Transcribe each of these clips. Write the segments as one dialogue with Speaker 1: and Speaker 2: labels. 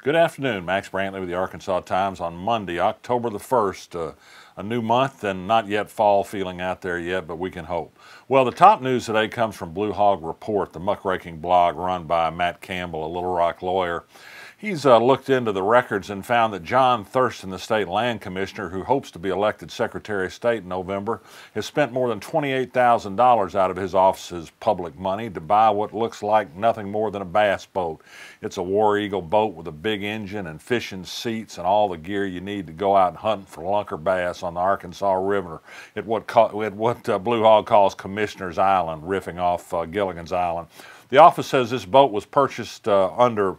Speaker 1: Good afternoon. Max Brantley with the Arkansas Times on Monday, October the 1st. A new month and not yet fall feeling out there yet, but we can hope. Well, the top news today comes from Hog Report, the muckraking blog run by Matt Campbell, a Little Rock lawyer. He's looked into the records and found that John Thurston, the state land commissioner, who hopes to be elected Secretary of State in November, has spent more than $28,000 out of his office's public money to buy what looks like nothing more than a bass boat. It's a War Eagle boat with a big engine and fishing seats and all the gear you need to go out and hunt for lunker bass on the Arkansas River at what Blue Hog calls Commissioner's Island, riffing off Gilligan's Island. The office says this boat was purchased under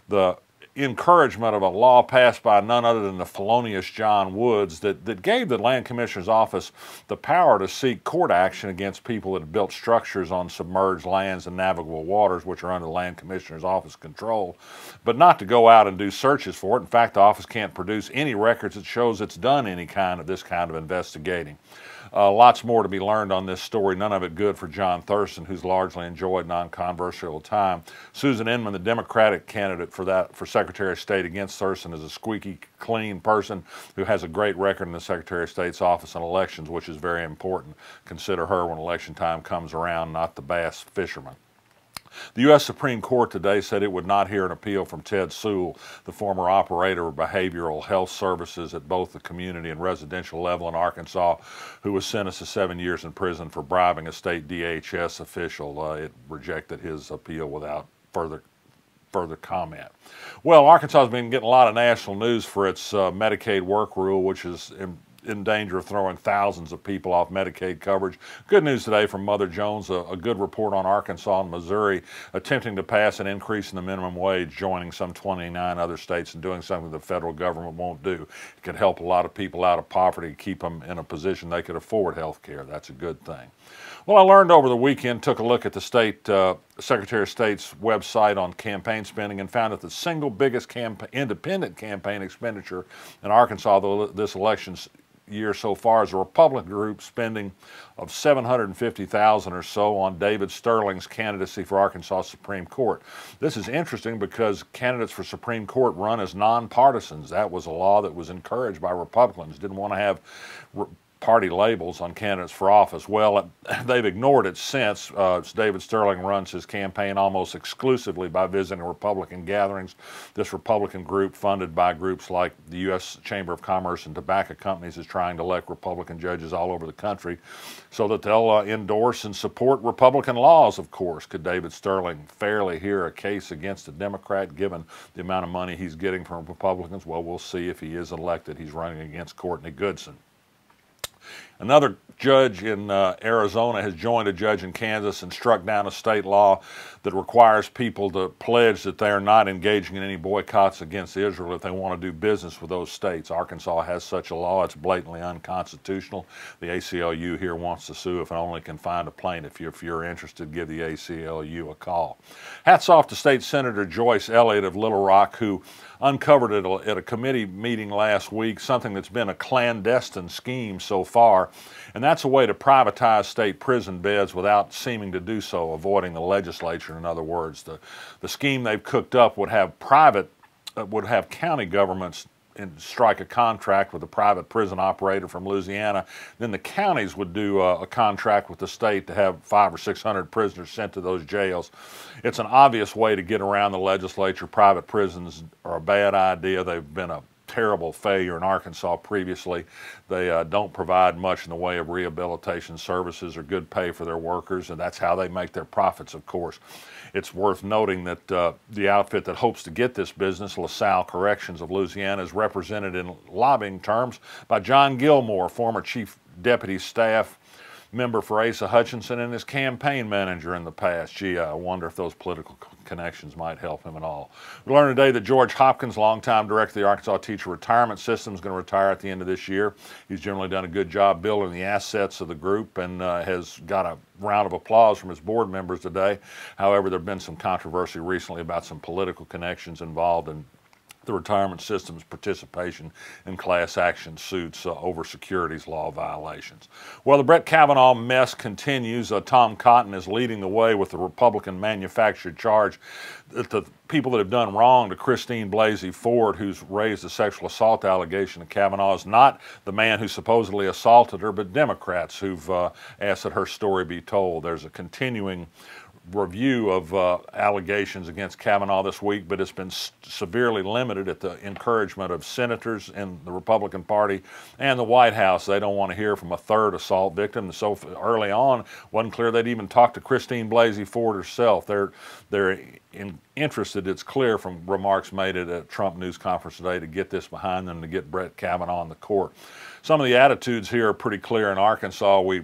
Speaker 1: the encouragement of a law passed by none other than the felonious John Woods that gave the Land Commissioner's Office the power to seek court action against people that have built structures on submerged lands and navigable waters, which are under the Land Commissioner's Office control, but not to go out and do searches for it. In fact, the office can't produce any records that shows it's done any kind of this kind of investigating. Lots more to be learned on this story, none of it good for John Thurston, who's largely enjoyed non-controversial time. Susan Inman, the Democratic candidate for Secretary of State against Thurston, is a squeaky clean person who has a great record in the Secretary of State's office and elections, which is very important. Consider her when election time comes around, not the bass fisherman. The U.S. Supreme Court today said it would not hear an appeal from Ted Suhl, the former operator of behavioral health services at both the community and residential level in Arkansas, who was sentenced to 7 years in prison for bribing a state DHS official. It rejected his appeal without further comment. Well, Arkansas has been getting a lot of national news for its Medicaid work rule, which is in danger of throwing thousands of people off Medicaid coverage. Good news today from Mother Jones, a good report on Arkansas and Missouri attempting to pass an increase in the minimum wage, joining some 29 other states and doing something the federal government won't do. It could help a lot of people out of poverty, keep them in a position they could afford health care. That's a good thing. Well, I learned over the weekend, took a look at the state Secretary of State's website on campaign spending and found that the single biggest independent campaign expenditure in Arkansas this election year so far is a Republican group spending of $750,000 or so on David Sterling's candidacy for Arkansas Supreme Court. This is interesting because candidates for Supreme Court run as nonpartisans. That was a law that was encouraged by Republicans. Didn't want to have party labels on candidates for office. Well, they've ignored it since. David Sterling runs his campaign almost exclusively by visiting Republican gatherings. This Republican group, funded by groups like the U.S. Chamber of Commerce and tobacco companies, is trying to elect Republican judges all over the country so that they'll endorse and support Republican laws, of course. Could David Sterling fairly hear a case against a Democrat given the amount of money he's getting from Republicans? Well, we'll see if he is elected. He's running against Courtney Goodson. Another judge in Arizona has joined a judge in Kansas and struck down a state law that requires people to pledge that they are not engaging in any boycotts against Israel if they want to do business with those states. Arkansas has such a law. It's blatantly unconstitutional. The ACLU here wants to sue if it only can find a plaintiff. If you're interested, give the ACLU a call. Hats off to State Senator Joyce Elliott of Little Rock, who uncovered at a committee meeting last week something that's been a clandestine scheme so far, and that's a way to privatize state prison beds without seeming to do so, avoiding the legislature. In other words, the scheme they've cooked up would have county governments strike a contract with a private prison operator from Louisiana. Then the counties would do a contract with the state to have 500 or 600 prisoners sent to those jails. It's an obvious way to get around the legislature. Private prisons are a bad idea. They've been a terrible failure in Arkansas previously. They don't provide much in the way of rehabilitation services or good pay for their workers, and that's how they make their profits, of course. It's worth noting that the outfit that hopes to get this business, LaSalle Corrections of Louisiana, is represented in lobbying terms by John Gilmore, former chief deputy staff member for Asa Hutchinson and his campaign manager in the past. Gee, I wonder if those political connections might help him at all. We learned today that George Hopkins, longtime director of the Arkansas Teacher Retirement System, is going to retire at the end of this year. He's generally done a good job building the assets of the group and has got a round of applause from his board members today. However, there have been some controversy recently about some political connections involved in the retirement system's participation in class action suits over securities law violations. Well, the Brett Kavanaugh mess continues. Tom Cotton is leading the way with the Republican manufactured charge that the people that have done wrong to Christine Blasey Ford, who's raised a sexual assault allegation of Kavanaugh, is not the man who supposedly assaulted her, but Democrats who've asked that her story be told. There's a continuing review of allegations against Kavanaugh this week, but it's been severely limited at the encouragement of senators in the Republican Party and the White House. They don't want to hear from a third assault victim. And so early on, wasn't clear they'd even talk to Christine Blasey Ford herself. They're interested, it's clear from remarks made at a Trump news conference today, to get this behind them, to get Brett Kavanaugh in the court. Some of the attitudes here are pretty clear. In Arkansas, we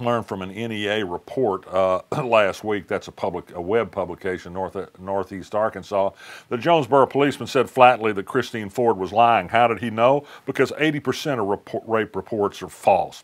Speaker 1: learned from an NEA report last week, that's a web publication, Northeast Arkansas. The Jonesboro policeman said flatly that Christine Ford was lying. How did he know? Because 80% of rape reports are false.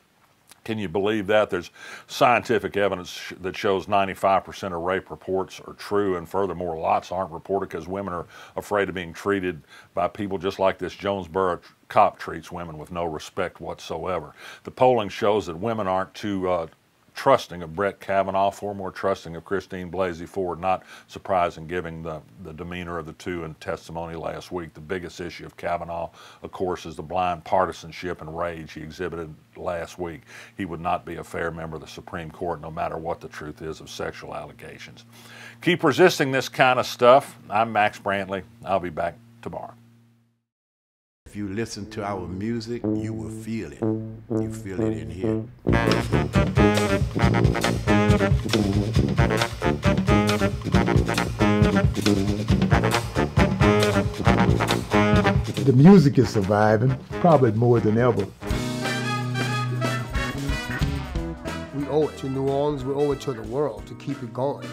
Speaker 1: Can you believe that? There's scientific evidence that shows 95% of rape reports are true, and furthermore, lots aren't reported because women are afraid of being treated by people just like this Jonesboro cop treats women with no respect whatsoever. The polling shows that women aren't too trusting of Brett Kavanaugh, far more trusting of Christine Blasey Ford. Not surprising given the demeanor of the two in testimony last week. The biggest issue of Kavanaugh, of course, is the blind partisanship and rage he exhibited last week. He would not be a fair member of the Supreme Court no matter what the truth is of sexual allegations. Keep resisting this kind of stuff. I'm Max Brantley. I'll be back tomorrow.
Speaker 2: If you listen to our music, you will feel it. You feel it in here.
Speaker 3: The music is surviving, probably more than ever.
Speaker 4: We owe it to New Orleans, we owe it to the world to keep it going.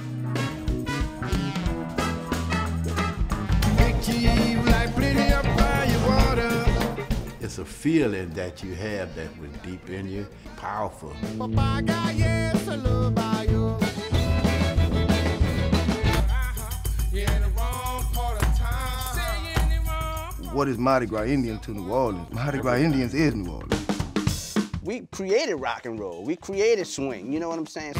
Speaker 2: It's a feeling that you have that was deep in you, powerful.
Speaker 5: What is Mardi Gras Indian to New Orleans? Mardi Gras Indians is New Orleans.
Speaker 6: We created rock and roll. We created swing. You know what I'm saying?